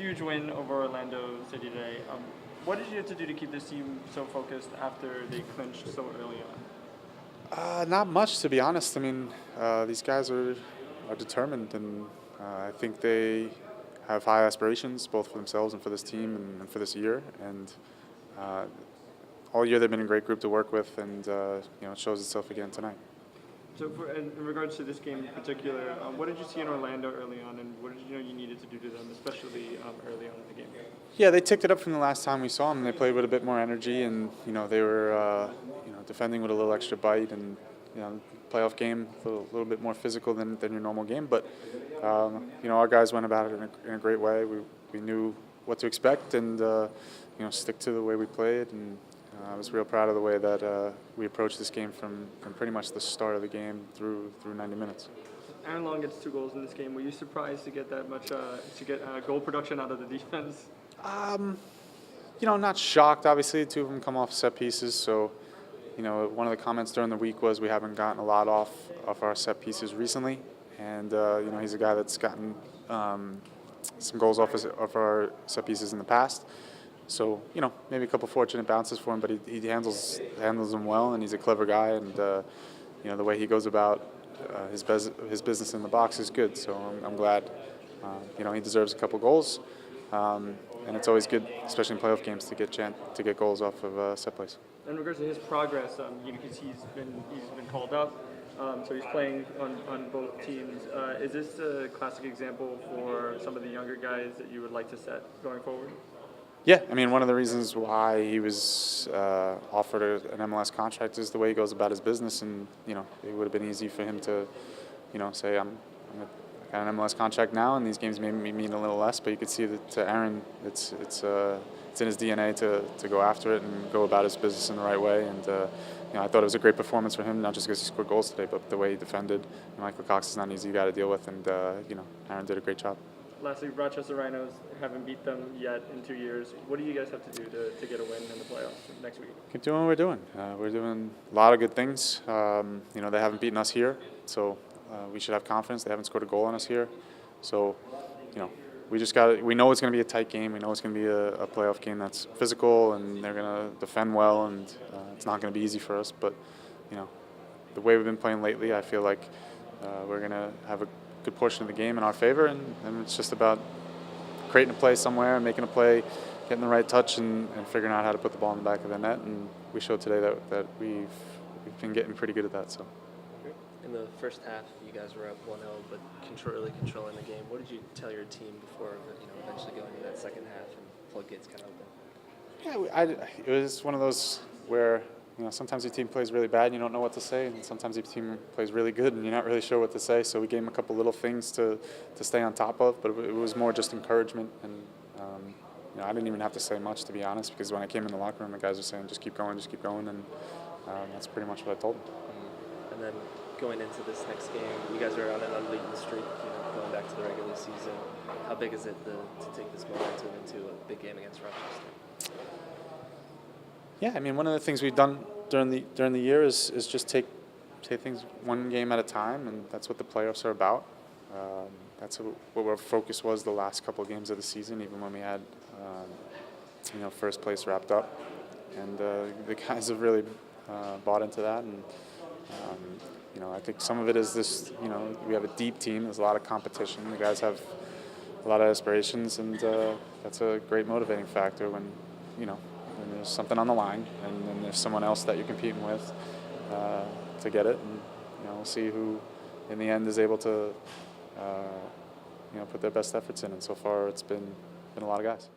huge win over Orlando City today. What did you have to do to keep this team so focused after they clinched so early on? Not much, to be honest. I mean, these guys are determined, and I think they have high aspirations, both for themselves and for this team and for this year. And all year they've been a great group to work with, and it shows itself again tonight. So, in regards to this game in particular, what did you see in Orlando early on, and what did you know you needed to do to them, especially early on in the game? Yeah, they ticked it up from the last time we saw them. They played with a bit more energy, and they were defending with a little extra bite, and playoff game a little bit more physical than your normal game. But our guys went about it in a great way. We knew what to expect, and stick to the way we played. And I was real proud of the way that we approached this game from pretty much the start of the game through 90 minutes. Aaron Long gets 2 goals in this game. Were you surprised to get that much goal production out of the defense? Not shocked. Obviously, 2 of them come off set pieces. So, one of the comments during the week was we haven't gotten a lot off our set pieces recently, and he's a guy that's gotten some goals off our set pieces in the past. So, maybe a couple fortunate bounces for him, but he handles them well, and he's a clever guy, and the way he goes about his business in the box is good. So I'm glad. He deserves a couple goals, and it's always good, especially in playoff games, to get goals off of set plays. In regards to his progress, because he's been called up, so he's playing on both teams. Is this a classic example for some of the younger guys that you would like to set going forward? Yeah, I mean, one of the reasons why he was offered an MLS contract is the way he goes about his business, and it would have been easy for him to, say I got an MLS contract now, and these games maybe mean a little less. But you could see that to Aaron, it's in his DNA to go after it and go about his business in the right way. And I thought it was a great performance for him, not just because he scored goals today, but the way he defended. Michael Cox is not an easy guy to deal with, and Aaron did a great job. Lastly, Rochester Rhinos haven't beat them yet in 2 years. What do you guys have to do to get a win in the playoffs next week? Keep doing what we're doing. We're doing a lot of good things. They haven't beaten us here, so we should have confidence. They haven't scored a goal on us here, so we know it's going to be a tight game. We know it's going to be a playoff game that's physical, and they're going to defend well, and it's not going to be easy for us. But the way we've been playing lately, I feel like we're going to have a good portion of the game in our favor, and it's just about creating a play somewhere and making a play, getting the right touch, and figuring out how to put the ball in the back of the net. And we showed today that we've been getting pretty good at that. So. In the first half, you guys were up 1-0, but really controlling the game. What did you tell your team before, eventually going into that second half and floodgates kind of open? Yeah, it was one of those where sometimes your team plays really bad and you don't know what to say, and sometimes your team plays really good and you're not really sure what to say. So we gave them a couple little things to stay on top of, but it was more just encouragement. And I didn't even have to say much, to be honest, because when I came in the locker room, the guys were saying, just keep going, and that's pretty much what I told them. And then going into this next game, you guys are on an unbeaten streak, going back to the regular season. How big is it to take this momentum into a big game against Rochester? Yeah, I mean, one of the things we've done during the year is just take things one game at a time, and that's what the playoffs are about. That's what our focus was the last couple of games of the season, even when we had first place wrapped up. And the guys have really bought into that, and I think some of it is this. We have a deep team. There's a lot of competition. The guys have a lot of aspirations, and that's a great motivating factor when there's something on the line, and then there's someone else that you're competing with to get it, and we'll see who in the end is able to put their best efforts in. And so far, it's been a lot of guys.